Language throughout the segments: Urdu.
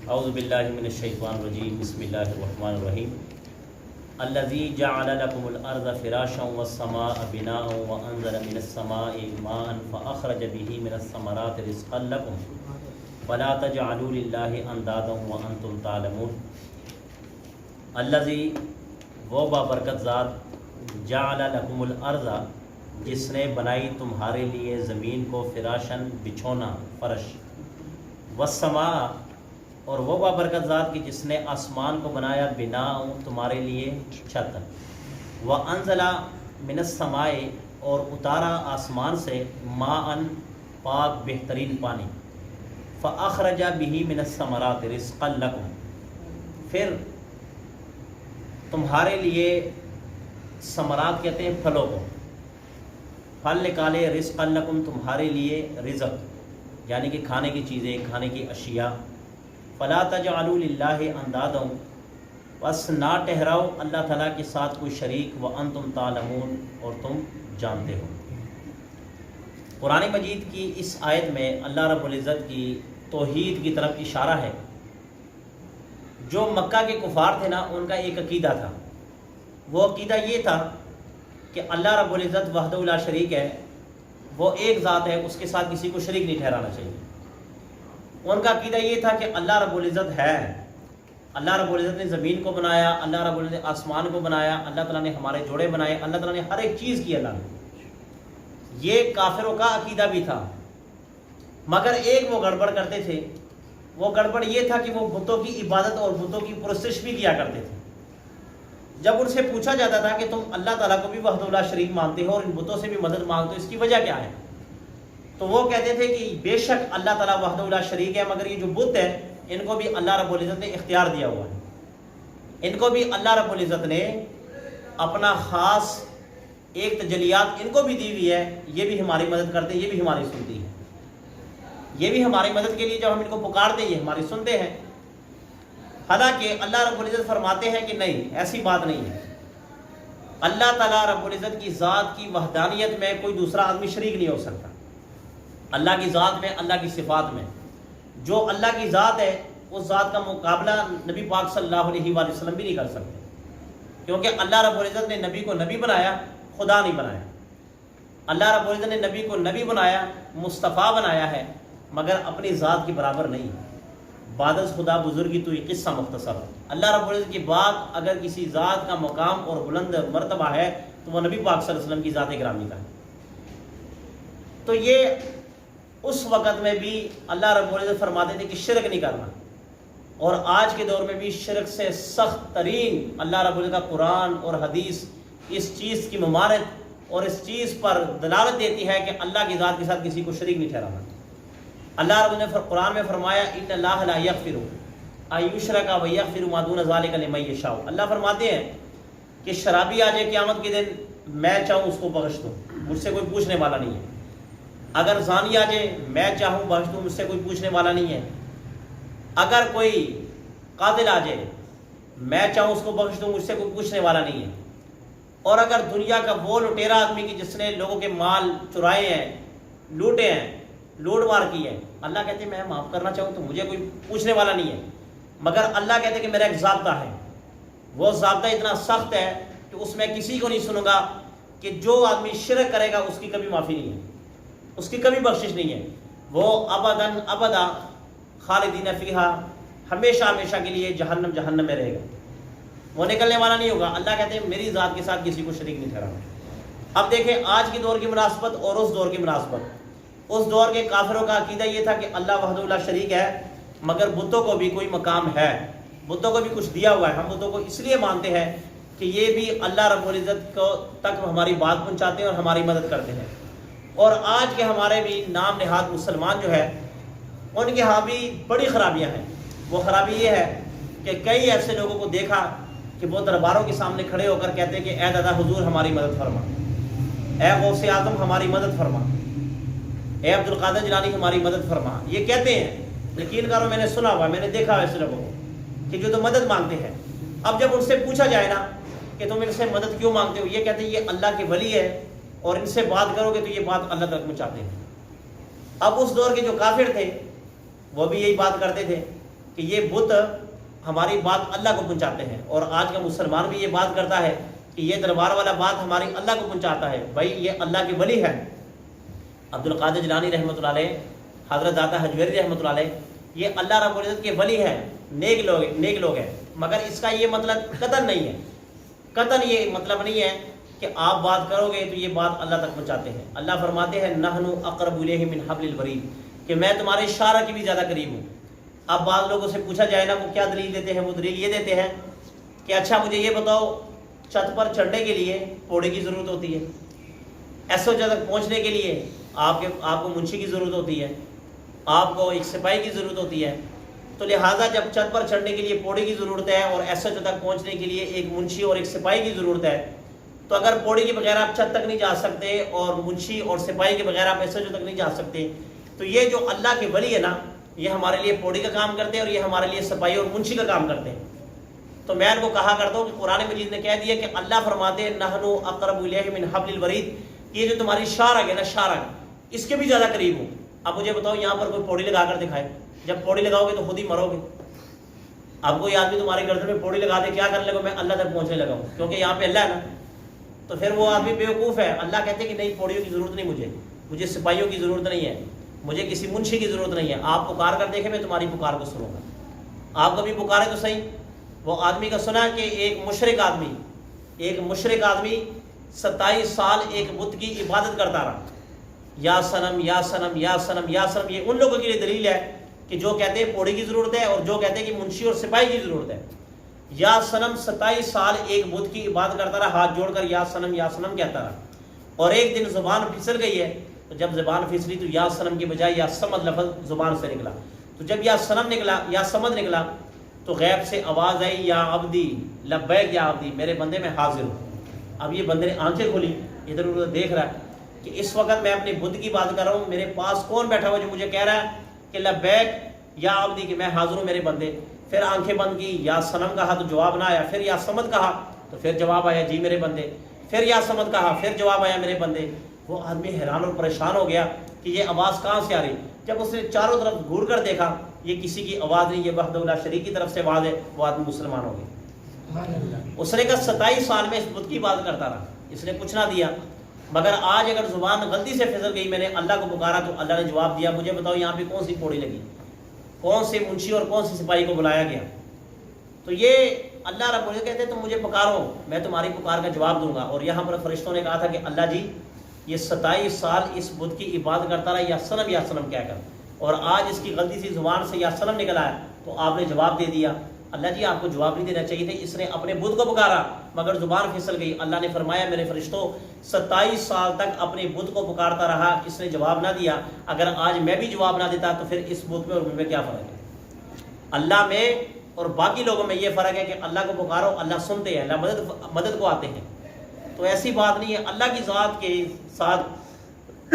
اعوذ باللہ من الشیطان الرجیم بسم اللہ الرحمن الرحیم الذی جعل لکم الارض فراشا والسماء بناء وانزل من السماء ماء فاخرج به من الثمرات رزقا لکم فلا تجعلوا للہ اندادا وانتم تعلمون۔ الذی وہ بابرکت ذات جعل لکم الارض جس نے بنائی تمہارے لیے زمین کو فراشن بچھونا فرش، والسماء اور وہ بابرکت ذات کی جس نے آسمان کو بنایا بنا تمہارے لیے چھت، وانزل من السماء اور اتارا آسمان سے ماء پاک بہترین پانی، فاخرج به من الثمرات رزقا لکم پھر تمہارے لیے ثمرات کہتے ہیں پھلوں کو، پھل نکالے رزقا لکم تمہارے لیے رزق یعنی کہ کھانے کی چیزیں، کھانے کی اشیاء۔ فلا تجعلوا للہ اندادا بس نہ ٹھہراؤ اللہ تعالیٰ کے ساتھ کوئی شریک، وانتم تعلمون اور تم جانتے ہو۔ قرآن مجید کی اس آیت میں اللہ رب العزت کی توحید کی طرف اشارہ ہے۔ جو مکہ کے کفار تھے نا، ان کا ایک عقیدہ تھا، وہ عقیدہ یہ تھا کہ اللہ رب العزت وحدہ لا شریک ہے، وہ ایک ذات ہے، اس کے ساتھ کسی کو شریک نہیں ٹھہرانا چاہیے۔ ان کا عقیدہ یہ تھا کہ اللہ رب العزت ہے، اللہ رب العزت نے زمین کو بنایا، اللہ رب العزت نے آسمان کو بنایا، اللہ تعالیٰ نے ہمارے جوڑے بنائے، اللہ تعالیٰ نے ہر ایک چیز کی اللہ نے۔ یہ کافروں کا عقیدہ بھی تھا، مگر ایک وہ گڑبڑ کرتے تھے۔ وہ گڑبڑ یہ تھا کہ وہ بتوں کی عبادت اور بتوں کی پرستش بھی کیا کرتے تھے۔ جب ان سے پوچھا جاتا تھا کہ تم اللہ تعالیٰ کو بھی وحدہ لا شریک مانتے ہو اور ان بتوں سے بھی مدد مانگتے ہو، اس کی وجہ کیا ہے؟ تو وہ کہتے تھے کہ بے شک اللہ تعالیٰ وحدہ لا شریک ہے، مگر یہ جو بت ہے ان کو بھی اللہ رب العزت نے اختیار دیا ہوا ہے، ان کو بھی اللہ رب العزت نے اپنا خاص ایک تجلیات ان کو بھی دی ہوئی ہے، یہ بھی ہماری مدد کرتے ہیں، یہ بھی ہماری سنتی ہے، یہ بھی ہماری مدد کے لیے جب ہم ان کو پکارتے ہیں یہ ہماری سنتے ہیں۔ حالانکہ اللہ رب العزت فرماتے ہیں کہ نہیں، ایسی بات نہیں ہے۔ اللہ تعالیٰ رب العزت کی ذات کی وحدانیت میں کوئی دوسرا آدمی شریک نہیں ہو سکتا۔ اللہ کی ذات میں، اللہ کی صفات میں، جو اللہ کی ذات ہے اس ذات کا مقابلہ نبی پاک صلی اللہ علیہ وآلہ وسلم بھی نہیں کر سکتے، کیونکہ اللہ رب العزت نے نبی کو نبی بنایا، خدا نہیں بنایا۔ اللہ رب العزت نے نبی کو نبی بنایا، مصطفیٰ بنایا ہے، مگر اپنی ذات کے برابر نہیں۔ بعد از خدا بزرگی تو یہ قصہ مختصر۔ اللہ رب العزت کے بعد اگر کسی ذات کا مقام اور بلند مرتبہ ہے تو وہ نبی پاک صلی اللہ علیہ وسلم کی ذات گرامی کا ہے۔ تو یہ اس وقت میں بھی اللہ رب العزت فرماتے تھے کہ شرک نہیں کرنا، اور آج کے دور میں بھی شرک سے سخت ترین اللہ رب العزت کا قرآن اور حدیث اس چیز کی ممانعت اور اس چیز پر دلالت دیتی ہے کہ اللہ کی ذات کے ساتھ کسی کو شریک نہیں ٹھہرانا۔ اللہ رب العزت نے قرآن میں فرمایا ان اللہ لا یغفر ان یشرک ویغفر ما دون ذلک لمن یشاء۔ اللہ فرماتے ہیں کہ شرابی آ جائے قیامت کے دن، میں چاہوں اس کو بخش دوں، مجھ سے کوئی پوچھنے والا نہیں ہے۔ اگر زانی آ جائے، میں چاہوں بخش دوں، مجھ سے کوئی پوچھنے والا نہیں ہے۔ اگر کوئی قاتل آ جائے، میں چاہوں اس کو بخش دوں، مجھ سے کوئی پوچھنے والا نہیں ہے۔ اور اگر دنیا کا وہ لٹیرا آدمی کی جس نے لوگوں کے مال چرائے ہیں، لوٹے ہیں، لوٹ مار کی ہے، اللہ کہتے ہیں میں معاف کرنا چاہوں تو مجھے کوئی پوچھنے والا نہیں ہے، مگر اللہ کہتے ہیں کہ میرا ایک ضابطہ ہے، وہ ضابطہ اتنا سخت ہے کہ اس میں کسی کو نہیں سنوں گا کہ جو آدمی شرک کرے گا اس کی کبھی معافی نہیں ہے، اس کی کبھی بخشش نہیں ہے، وہ ابداً ابدا خالدین فیہا ہمیشہ ہمیشہ کے لیے جہنم میں رہے گا، وہ نکلنے والا نہیں ہوگا۔ اللہ کہتے ہیں میری ذات کے ساتھ کسی کو شریک نہیں ٹھہرانا۔ اب دیکھیں آج کی دور کی مناسبت اور اس دور کی مناسبت۔ اس دور کے کافروں کا عقیدہ یہ تھا کہ اللہ وحدہ لا شریک ہے، مگر بتوں کو بھی کوئی مقام ہے، بتوں کو بھی کچھ دیا ہوا ہے، ہم بتوں کو اس لیے مانتے ہیں کہ یہ بھی اللہ رب العزت کو تک ہماری بات پہنچاتے ہیں اور ہماری مدد کرتے ہیں۔ اور آج کے ہمارے بھی نام نہاد مسلمان جو ہے ان کے ہاں بھی بڑی خرابیاں ہیں۔ وہ خرابی یہ ہے کہ کئی ایسے لوگوں کو دیکھا کہ وہ درباروں کے سامنے کھڑے ہو کر کہتے ہیں کہ اے دادا حضور ہماری مدد فرما، اے غوث اعظم ہماری مدد فرما، اے عبد القادر جیلانی ہماری مدد فرما۔ یہ کہتے ہیں، یقین کرو میں نے سنا ہوا، میں نے دیکھا ایسے لوگوں کو کہ جو تو مدد مانگتے ہیں۔ اب جب ان سے پوچھا جائے نا کہ تم ان سے مدد کیوں مانگتے ہو، یہ کہتے ہیں یہ اللہ کے ولی ہے اور ان سے بات کرو گے تو یہ بات اللہ تک پہنچاتے ہیں۔ اب اس دور کے جو کافر تھے وہ بھی یہی بات کرتے تھے کہ یہ بت ہماری بات اللہ کو پہنچاتے ہیں، اور آج کا مسلمان بھی یہ بات کرتا ہے کہ یہ دربار والا بات ہماری اللہ کو پہنچاتا ہے۔ بھائی یہ اللہ کے ولی ہے، عبد القادر جیلانی رحمۃ اللہ علیہ، حضرت داتا حجویری رحمۃ اللہ علیہ، یہ اللہ رب العزت کے ولی ہیں، نیک لوگ ہیں، مگر اس کا یہ مطلب قطعاً نہیں ہے، قطعاً یہ مطلب نہیں ہے کہ آپ بات کرو گے تو یہ بات اللہ تک پہنچاتے ہیں۔ اللہ فرماتے ہیں نحن اقرب الیہ من حبل الورید، کہ میں تمہارے شارہ کی بھی زیادہ قریب ہوں۔ اب بعض لوگوں سے پوچھا جائے نا وہ کیا دلیل دیتے ہیں، وہ دلیل یہ دیتے ہیں کہ اچھا مجھے یہ بتاؤ چھت پر چڑھنے کے لیے پوڑی کی ضرورت ہوتی ہے، ایسو تک پہنچنے کے لیے آپ کو منشی کی ضرورت ہوتی ہے، آپ کو ایک سپاہی کی ضرورت ہوتی ہے، تو لہٰذا جب چھت پر چڑھنے کے لیے پوڑی کی ضرورت ہے اور ایسو تک پہنچنے کے لیے ایک منشی اور ایک سپاہی کی ضرورت ہے، تو اگر پوڑی کے بغیر آپ چھت تک نہیں جا سکتے اور منشی اور سپاہی کے بغیر آپ ایسو تک نہیں جا سکتے، تو یہ جو اللہ کے ولی ہے نا، یہ ہمارے لیے پوڑی کا کام کرتے ہیں اور یہ ہمارے لیے سپاہی اور منشی کا کام کرتے ہیں۔ تو میں ان کو کہا کرتا ہوں کہ قرآن مجید نے کہہ دیا کہ اللہ فرماتے ہیں نحن اقرب الیہ من حبل الورید، یہ جو تمہاری شارگ ہے نا، شارگ اس کے بھی زیادہ قریب ہوں۔ اب مجھے بتاؤ یہاں پر کوئی پوڑی لگا کر دکھائے، جب پوڑی لگاؤ گے تو خود ہی مرو گے۔ اب کوئی آدمی تمہاری گردن میں پوڑی لگا دے، کیا کرنے لگا؟ میں اللہ تک پہنچنے لگا ہوں، کیونکہ یہاں پہ اللہ ہے نا، تو پھر وہ آدمی بیوقوف ہے۔ اللہ کہتے ہیں کہ نہیں، پوڑیوں کی ضرورت نہیں، مجھے سپاہیوں کی ضرورت نہیں ہے، مجھے کسی منشی کی ضرورت نہیں ہے، آپ پکار کر دیکھیں میں تمہاری پکار کو سنوں گا۔ آپ کبھی پکارے تو صحیح۔ وہ آدمی کا سنا کہ ایک مشرک آدمی 27 سال ایک بت کی عبادت کرتا رہا، یا صنم یا صنم یا صنم یا صنم۔ یہ ان لوگوں کے لیے دلیل ہے کہ جو کہتے ہیں پوڑی کی ضرورت ہے اور جو کہتے ہیں کہ منشی اور سپاہی کی ضرورت ہے۔ یا صنم 27 سال ایک بت کی عبادت کرتا رہا، ہاتھ جوڑ کر یا صنم کہتا رہا، اور ایک دن زبان پھسل گئی ہے، تو جب زبان پھسلی تو یا صنم کی بجائے یا صمد لفظ زبان سے نکلا، تو جب یا صنم نکلا، یا صمد نکلا، تو غیب سے آواز آئی یا عبدی لبیک یا عبدی، میرے بندے میں حاضر ہوں۔ اب یہ بندے نے آنکھیں کھولی، ادھر ادھر دیکھ رہا ہے کہ اس وقت میں اپنے بدھ کی بات کر رہا ہوں، میرے پاس کون بیٹھا ہوا جو مجھے کہہ رہا ہے کہ لبیک یا عبدی، کہ میں حاضر ہوں میرے بندے۔ پھر آنکھیں بند کی، یا صنم کہا تو جواب نہ آیا، پھر یا صمد کہا تو پھر جواب آیا جی میرے بندے، پھر یا صمد کہا پھر جواب آیا میرے بندے۔ وہ آدمی حیران اور پریشان ہو گیا کہ یہ آواز کہاں سے آ رہی۔ جب اس نے چاروں طرف گھور کر دیکھا، یہ کسی کی آواز نہیں، یہ وحدہ لا شریک کی طرف سے آواز ہے، وہ آدمی مسلمان ہو گیا۔ اس نے کہا 27 سال میں اس بت کی بات کرتا رہا، اس نے کچھ نہ دیا، مگر آج اگر زبان غلطی سے پھسل گئی، میں نے اللہ کو پکارا تو اللہ نے جواب دیا۔ مجھے بتاؤ یہاں پہ کون سی پوڑی لگی، کون سے منشی اور کون سی سپاہی کو بلایا گیا؟ تو یہ اللہ رب العزت کہتے ہیں تم مجھے پکارو، میں تمہاری پکار کا جواب دوں گا۔ اور یہاں پر فرشتوں نے کہا تھا کہ اللہ جی یہ 27 سال اس بت کی عبادت کرتا رہا یا صنم کہہ کر، اور آج اس کی غلطی سے زبان سے یا صنم نکلا ہے، تو آپ نے جواب دے دیا۔ اللہ جی آپ کو جواب نہیں دینا چاہیے تھا، اس نے اپنے بت کو پکارا مگر زبان پھسل گئی۔ اللہ نے فرمایا میرے فرشتوں 27 سال تک اپنے بت کو پکارتا رہا، اس نے جواب نہ دیا، اگر آج میں بھی جواب نہ دیتا تو پھر اس بت میں اور مجھ میں کیا فرق ہے؟ اللہ میں اور باقی لوگوں میں یہ فرق ہے کہ اللہ کو پکارو اللہ سنتے ہیں، اللہ مدد کو آتے ہیں۔ تو ایسی بات نہیں ہے، اللہ کی ذات کے ساتھ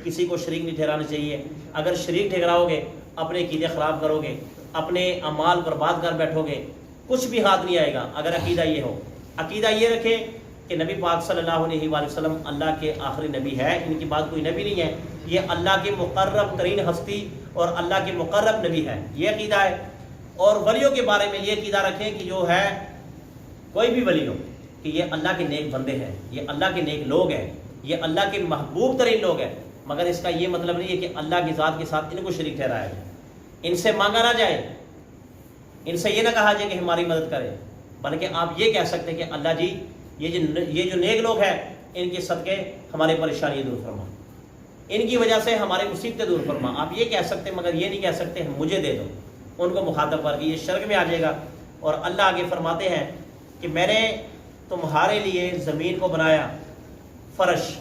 کسی کو شریک نہیں ٹھہرانا چاہیے۔ اگر شریک ٹھہراؤ گے اپنے عقیدے خراب کرو گے، اپنے اعمال برباد کر بیٹھو گے، کچھ بھی ہاتھ نہیں آئے گا۔ اگر عقیدہ یہ ہو، عقیدہ یہ رکھے کہ نبی پاک صلی اللہ علیہ وآلہ وسلم اللہ کے آخری نبی ہے، ان کے بعد کوئی نبی نہیں ہے، یہ اللہ کے مقرب ترین ہستی اور اللہ کے مقرب نبی ہے، یہ عقیدہ ہے۔ اور ولیوں کے بارے میں یہ عقیدہ رکھیں کہ جو ہے کوئی بھی ولی ہو کہ یہ اللہ کے نیک بندے ہیں، یہ اللہ کے نیک لوگ ہیں، یہ اللہ کے محبوب ترین لوگ ہیں، مگر اس کا یہ مطلب نہیں ہے کہ اللہ کی ذات کے ساتھ ان کو شریک ٹھہرایا جائے، ان سے مانگا نہ جائے، ان سے یہ نہ کہا جائے کہ ہماری مدد کرے، بلکہ آپ یہ کہہ سکتے ہیں کہ اللہ جی یہ جو نیک لوگ ہیں ان کے صدقے ہماری پریشانی دور فرما، ان کی وجہ سے ہماری مصیبتیں دور فرما، آپ یہ کہہ سکتے ہیں، مگر یہ نہیں کہہ سکتے مجھے دے دو، ان کو مخاطب کر کے یہ شرک میں آ جائے گا۔ اور اللہ آگے فرماتے ہیں کہ میں نے تمہارے لیے زمین کو بنایا فرش،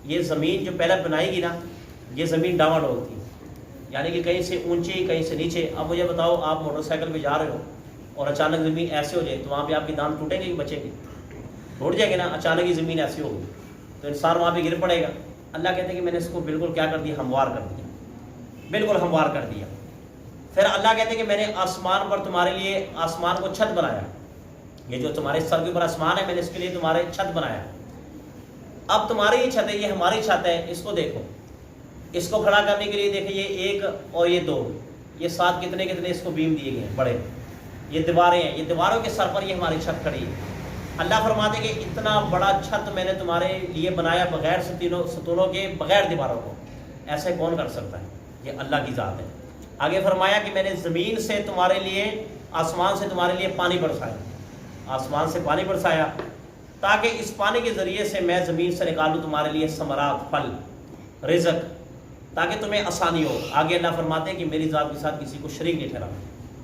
یہ زمین جو پہلے بنائی گی نا، یہ زمین ڈاواں ڈول تھی، یعنی کہ کہیں سے اونچی کہیں سے نیچے۔ اب مجھے بتاؤ آپ موٹر سائیکل پہ جا رہے ہو اور اچانک زمین ایسے ہو جائے تو وہاں پہ آپ کی دانت ٹوٹیں گے کہ بچیں گے؟ ٹوٹ جائے گے نا، اچانک ہی زمین ایسی ہوگی تو انسان وہاں پہ گر پڑے گا۔ اللہ کہتے ہیں کہ میں نے اس کو بالکل کیا کر دیا، ہموار کر دیا، بالکل ہموار کر دیا۔ پھر اللہ کہتے ہیں کہ میں نے آسمان پر تمہارے لیے آسمان کو چھت بنایا، یہ جو تمہارے سر کے اوپر آسمان ہے میں نے اس کے لیے تمہارے چھت بنایا۔ اب تمہاری یہ چھت ہے، یہ ہماری چھت ہے، اس کو دیکھو، اس کو کھڑا کرنے کے لیے دیکھیں یہ 1 اور یہ 2، یہ 7 کتنے کتنے اس کو بیم دیے گئے ہیں بڑے، یہ دیواریں ہیں، یہ دیواروں کے سر پر یہ ہماری چھت کھڑی ہے۔ اللہ فرماتے کہ اتنا بڑا چھت میں نے تمہارے لیے بنایا بغیر ستونوں کے، بغیر دیواروں کو، ایسے کون کر سکتا ہے؟ یہ اللہ کی ذات ہے۔ آگے فرمایا کہ میں نے زمین سے تمہارے لیے، آسمان سے تمہارے لیے پانی برسایا، آسمان سے پانی برسایا تاکہ اس پانی کے ذریعے سے میں زمین سے نکالوں تمہارے لیے ثمرات، پھل، رزق، تاکہ تمہیں آسانی ہو۔ آگے اللہ فرماتے ہیں کہ میری ذات کے ساتھ کسی کو شریک نہیں ٹھہرانا،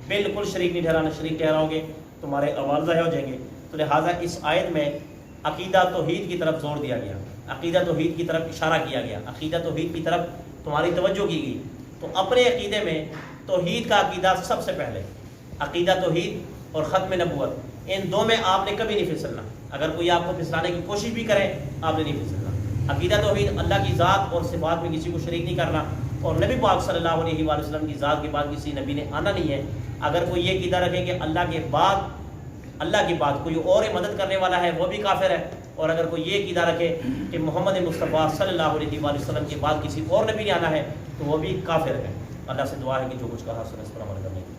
بالکل شریک نہیں ٹھہرانا، شریک ٹھہراؤ گے تمہارے اعمال ضائع ہو جائیں گے۔ تو لہٰذا اس آیت میں عقیدہ توحید کی طرف زور دیا گیا، عقیدہ توحید کی طرف اشارہ کیا گیا، عقیدہ توحید کی طرف تمہاری توجہ کی گئی۔ تو اپنے عقیدے میں توحید کا عقیدہ سب سے پہلے، عقیدہ توحید اور ختم نبوت، ان دو میں آپ نے کبھی نہیں پھسلنا۔ اگر کوئی آپ کو پھسلانے کی کوشش بھی کرے آپ نے نہیں پھسلنا۔ عقیدہ توحید، اللہ کی ذات اور صفات میں کسی کو شریک نہیں کرنا، اور نبی پاک صلی اللہ علیہ وآلہ وسلم کی ذات کے بعد کسی نبی نے آنا نہیں ہے۔ اگر کوئی یہ عقیدہ رکھے کہ اللہ کے بعد کوئی اور مدد کرنے والا ہے، وہ بھی کافر ہے۔ اور اگر کوئی یہ عقیدہ رکھے کہ محمد مصطفیٰ صلی اللہ علیہ وآلہ وسلم کے بعد کسی اور نبی نے آنا ہے، تو وہ بھی کافر ہے۔ اللہ سے دعا ہے کہ جو کچھ کہا سن اس پر عمل کرنے کی